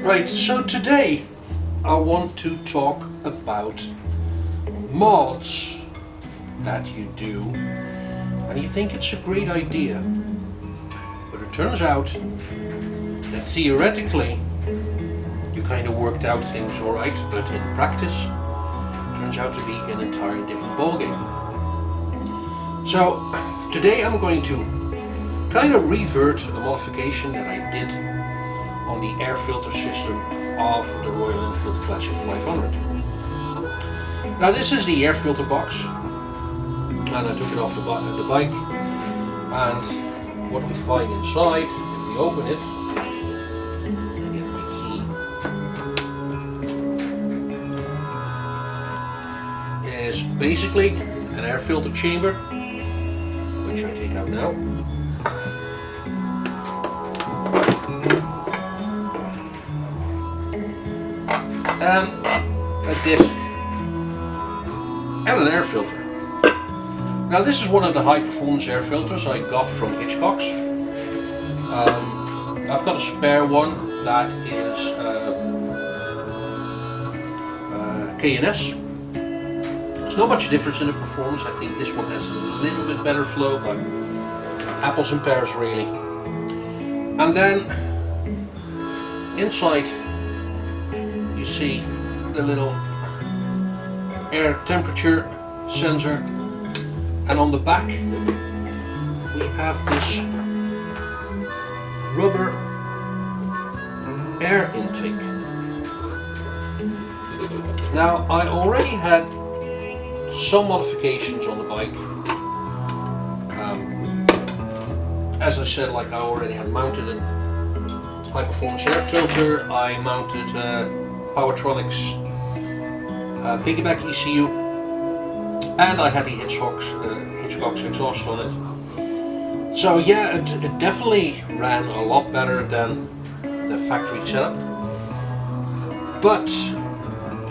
Right, so today I want to talk about mods that you do and you think it's a great idea, but it turns out that theoretically you kind of worked out things alright, but in practice it turns out to be an entirely different ballgame. So today I'm going to kind of revert a modification that I did on the air filter system of the Royal Enfield Classic 500. Now this is the air filter box, and I took it off the bike, and what we find inside, if we open it, I get my key, is basically an air filter chamber, which I take out now. And a disc and an air filter. Now this is one of the high performance air filters I got from Hitchcock's. I've got a spare one that is K&S. There's not much difference in the performance. I think this one has a little bit better flow, but apples and pears really. And then inside you see the little air temperature sensor, and on the back we have this rubber air intake. Now I already had some modifications on the bike. As I said, like I already had mounted a high performance air filter, I mounted Powertronics piggyback ECU, and I had the Hitchcock's exhaust on it. So yeah, it definitely ran a lot better than the factory setup. But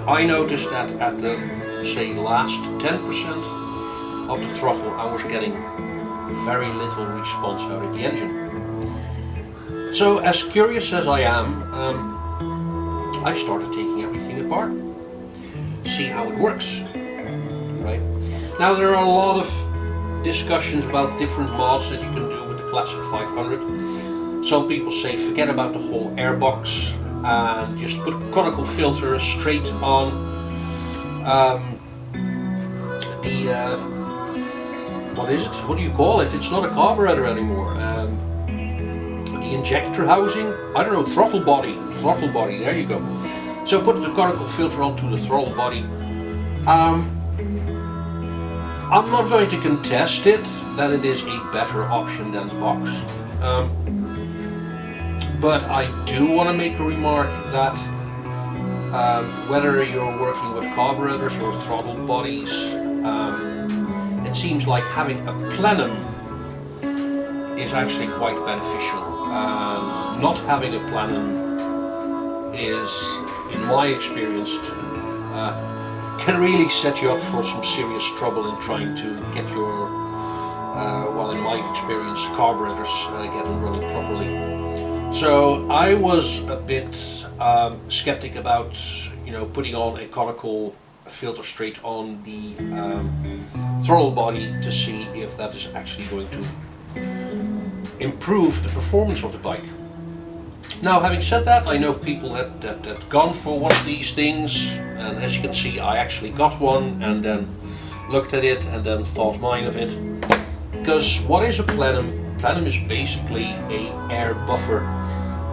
I noticed that at the, say, last 10% of the throttle I was getting very little response out of the engine. So as curious as I am, I started taking everything apart, see how it works, right? Now there are a lot of discussions about different mods that you can do with the Classic 500. Some people say forget about the whole airbox and just put a conical filter straight on what is it? What do you call it? It's not a carburetor anymore. The injector housing? I don't know, throttle body, there you go. So put the conical filter onto the throttle body. I'm not going to contest it, that it is a better option than the box. But I do want to make a remark that whether you're working with carburetors or throttle bodies, it seems like having a plenum is actually quite beneficial. Not having a plenum is, in my experience, can really set you up for some serious trouble in trying to get your, well, in my experience, carburetors getting running properly. So I was a bit skeptic about, putting on a conical filter straight on the throttle body to see if that is actually going to improve the performance of the bike. Now, having said that, I know people that gone for one of these things, and as you can see, I actually got one and then looked at it and then thought mine of it. Because what is a plenum? Plenum is basically a air buffer.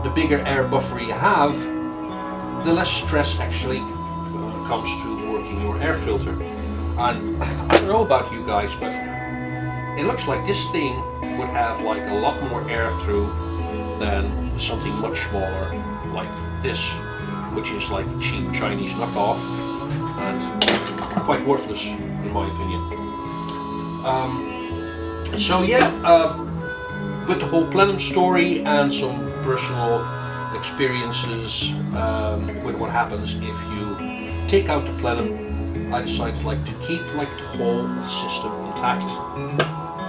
The bigger air buffer you have, the less stress actually comes to working your air filter. And I don't know about you guys, but it looks like this thing would have like a lot more air through than something much smaller like this, which is like a cheap Chinese knockoff and quite worthless in my opinion. So yeah, with the whole plenum story and some personal experiences with what happens if you take out the plenum, I decided to keep the whole system intact.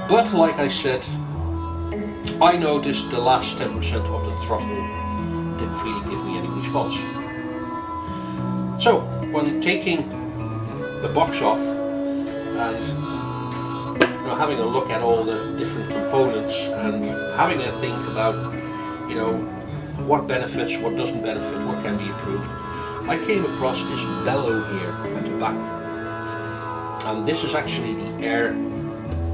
But like I said, I noticed the last 10% of the throttle didn't really give me any response. So when taking the box off and having a look at all the different components and having a think about what benefits, what doesn't benefit, what can be improved, I came across this bellow here at the back, and this is actually the air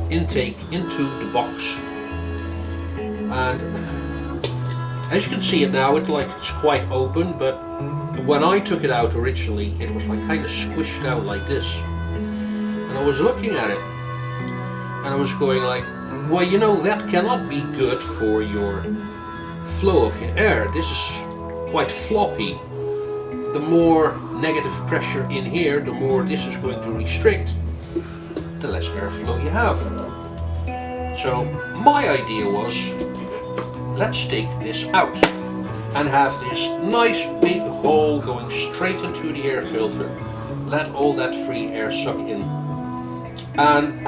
intake into the box. And as you can see it now, it's quite open, but when I took it out originally, it was like kind of squished down like this. And I was looking at it, and I was going like, well, that cannot be good for your flow of your air. This is quite floppy. The more negative pressure in here, the more this is going to restrict, the less airflow you have. So my idea was, let's take this out and have this nice big hole going straight into the air filter. Let all that free air suck in. And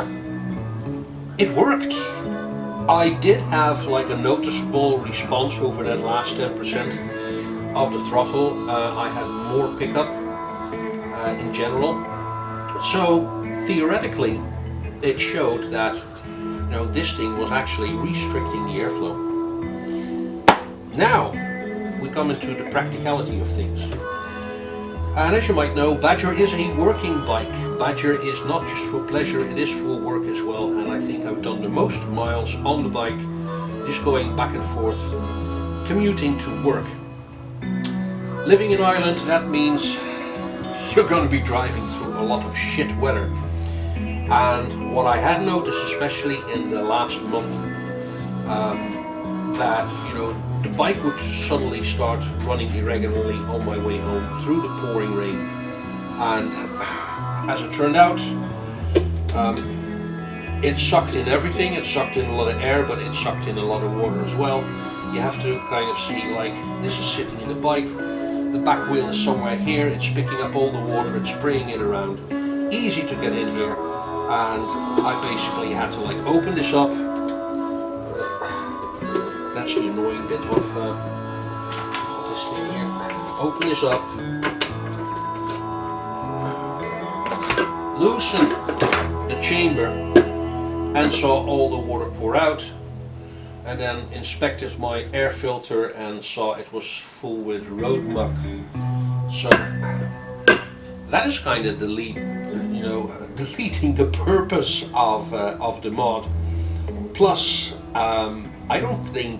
it worked. I did have like a noticeable response over that last 10% of the throttle. I had more pickup in general. So theoretically, it showed that this thing was actually restricting the airflow. Now we come into the practicality of things. And as you might know, Badger is a working bike. Badger is not just for pleasure, it is for work as well. And I think I've done the most miles on the bike, just going back and forth, commuting to work. Living in Ireland, that means you're going to be driving through a lot of shit weather. And what I had noticed, especially in the last month, that the bike would suddenly start running irregularly on my way home through the pouring rain. And as it turned out, it sucked in everything. It sucked in a lot of air, but it sucked in a lot of water as well. You have to kind of see, like, this is sitting in the bike, the back wheel is somewhere here, it's picking up all the water, it's spraying it around. Easy to get in here. And I basically had to like open this up. That's the annoying bit of this thing here. Open this up, loosen the chamber, and saw all the water pour out. And then inspected my air filter and saw it was full with road muck. So that is kind of deleting the purpose of the mod. Plus, I don't think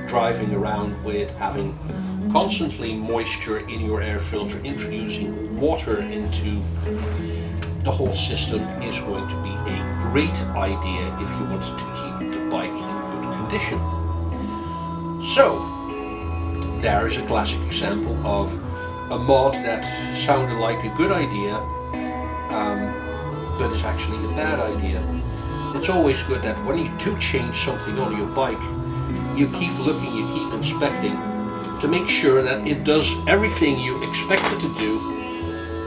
driving around with having constantly moisture in your air filter, introducing water into the whole system is going to be a great idea if you want to keep the bike in good condition. So, there is a classic example of a mod that sounded like a good idea, but is actually a bad idea. It's always good that when you do change something on your bike, you keep looking, you keep inspecting to make sure that it does everything you expect it to do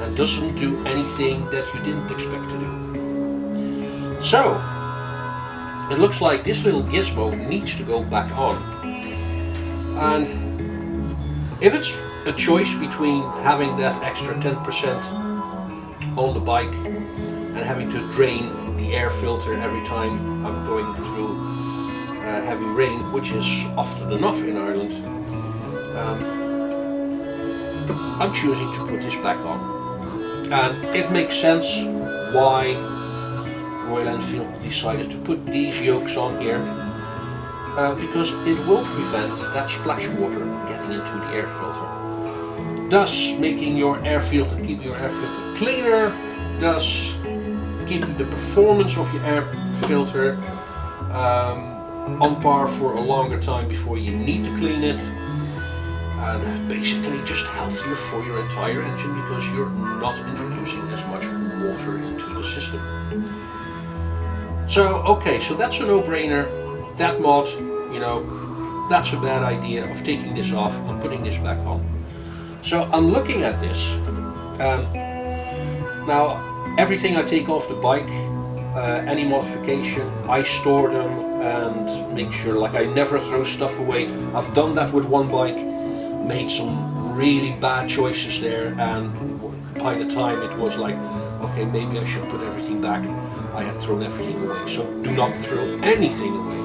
and doesn't do anything that you didn't expect to do. So, it looks like this little gizmo needs to go back on. And if it's a choice between having that extra 10% on the bike and having to drain the air filter every time I'm going through heavy rain, which is often enough in Ireland, I'm choosing to put this back on. And it makes sense why Royal Enfield decided to put these yokes on here, because it will prevent that splash water getting into the air filter, thus making your air filter, keeping your air filter cleaner, thus keeping the performance of your air filter on par for a longer time before you need to clean it, and basically just healthier for your entire engine because you're not introducing as much water into the system. So okay, so that's a no-brainer. That mod, that's a bad idea of taking this off and putting this back on. So I'm looking at this, now everything I take off the bike, any modification, I store them and make sure, like, I never throw stuff away. I've done that with one bike. made some really bad choices there, and by the time it was like, okay, maybe I should put everything back, I had thrown everything away. So do not throw anything away.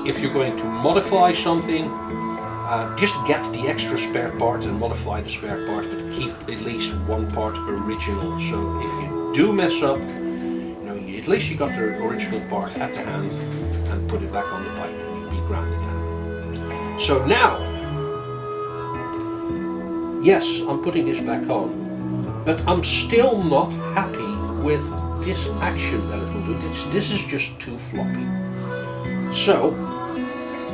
If you're going to modify something, just get the extra spare part and modify the spare part, but keep at least one part original. So if you do mess up, at least you got the original part at the hand and put it back on the bike and you'll be grand again. So now, yes, I'm putting this back on, but I'm still not happy with this action that it will do. This is just too floppy. So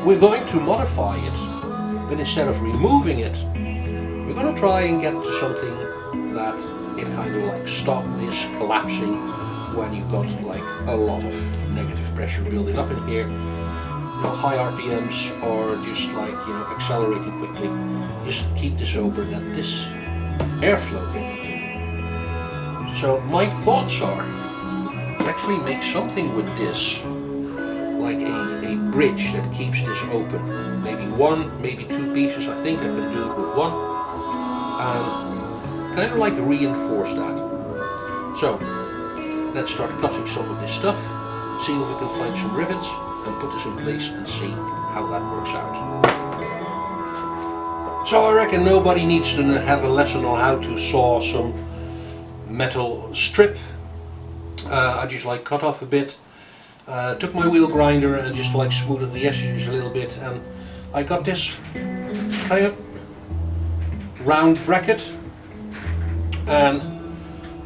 we're going to modify it, but instead of removing it, we're going to try and get to something that it kind of like stop this collapsing when you've got like a lot of negative pressure building up in here. High RPMs or just like accelerating quickly. Just keep this over that this airflow can get in. So my thoughts are to actually make something with this, like a bridge that keeps this open. Maybe one, maybe two pieces. I think I can do it with one. And kind of like reinforce that. So let's start cutting some of this stuff, see if we can find some rivets and put this in place and see how that works out. So I reckon nobody needs to have a lesson on how to saw some metal strip. I just like cut off a bit, took my wheel grinder and just like smoothed the edges a little bit, and I got this kind of round bracket. And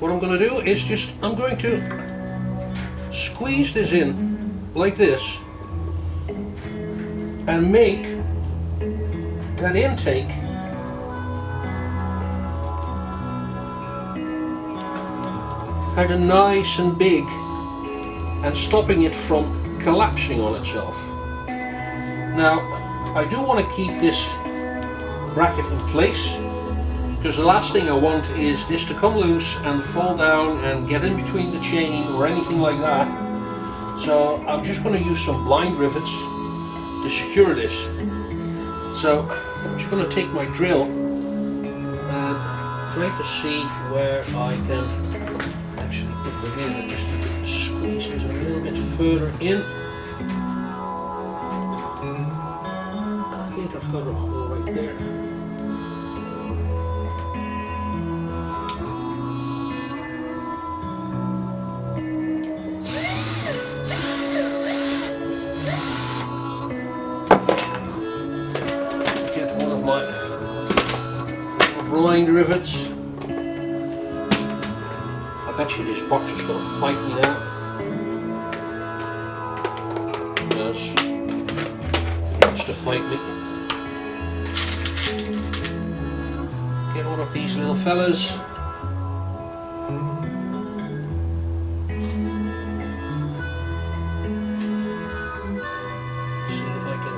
what I'm going to do is I'm going to squeeze this in like this and make that intake kind of nice and big and stopping it from collapsing on itself. Now I do want to keep this bracket in place, because the last thing I want is this to come loose and fall down and get in between the chain or anything like that. So I'm just going to use some blind rivets to secure this. So I'm just going to take my drill and try to see where I can actually put them in and just squeeze this a little bit further in. I think I've got a hole right there. Blind rivets. I bet you this box is going to fight me now. Yes, it wants to fight me. Get one of these little fellas. See if I can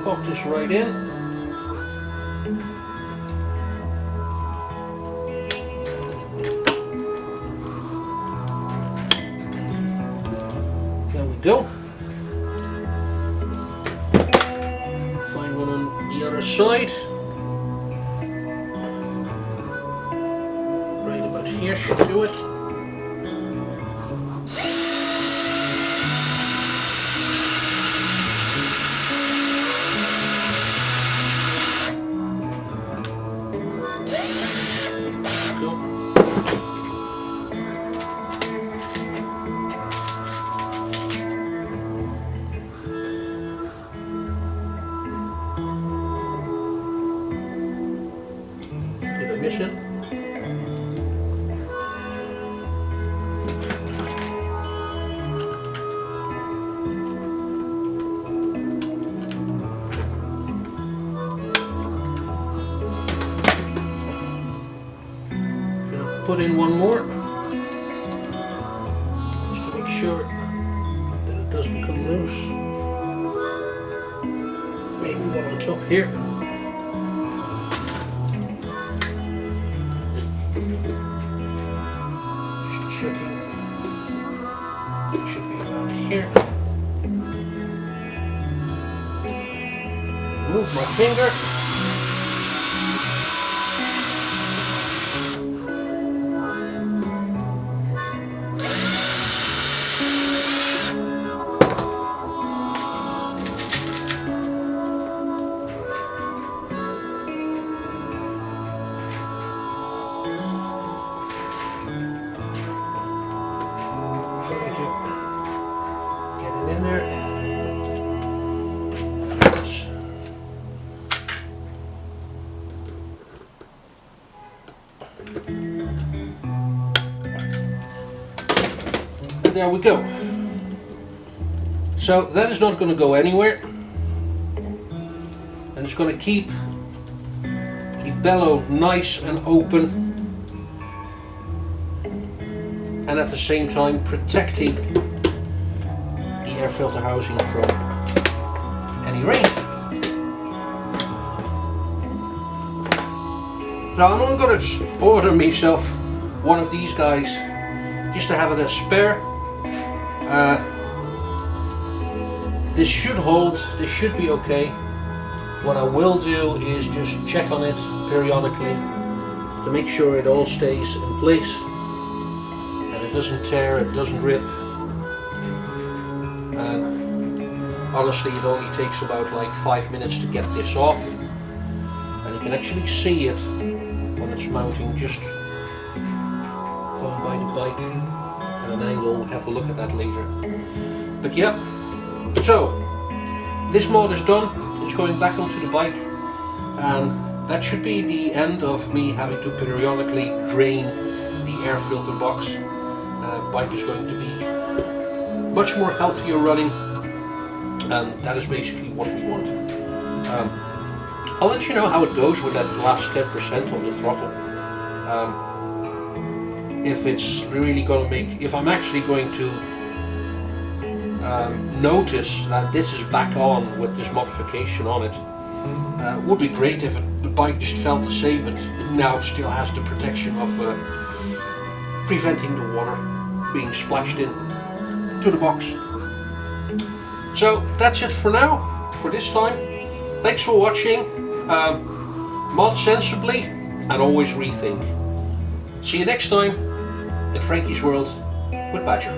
pop this right in. Go. Find one on the other side. Right about here should do it. Mission. Put in one more just to make sure that it doesn't come loose. Maybe one on top here. Should be around here. Move my finger. Trying to get it in there. There we go. So that is not going to go anywhere, and it's going to keep the bellow nice and open, and at the same time protecting the air filter housing from any rain. So I'm going to order myself one of these guys just to have it as spare. This should hold, this should be okay. What I will do is just check on it periodically to make sure it all stays in place and it doesn't tear, it doesn't rip. And honestly, it only takes about like 5 minutes to get this off, and you can actually see it when it's mounting, just going by the bike at an angle. We'll have a look at that later. But yeah, so this mod is done. It's going back onto the bike, and that should be the end of me having to periodically drain the air filter box. Bike is going to be much more healthier running, and that is basically what we want. I'll let you know how it goes with that last 10% of the throttle. If it's really going to make, if I'm actually going to notice that this is back on with this modification on it. Would be great if the bike just felt the same, but now still has the protection of preventing the water being splashed in to the box. So that's it for now, for this time. Thanks for watching. Mod sensibly and always rethink. See you next time in Frankie's World with Badger.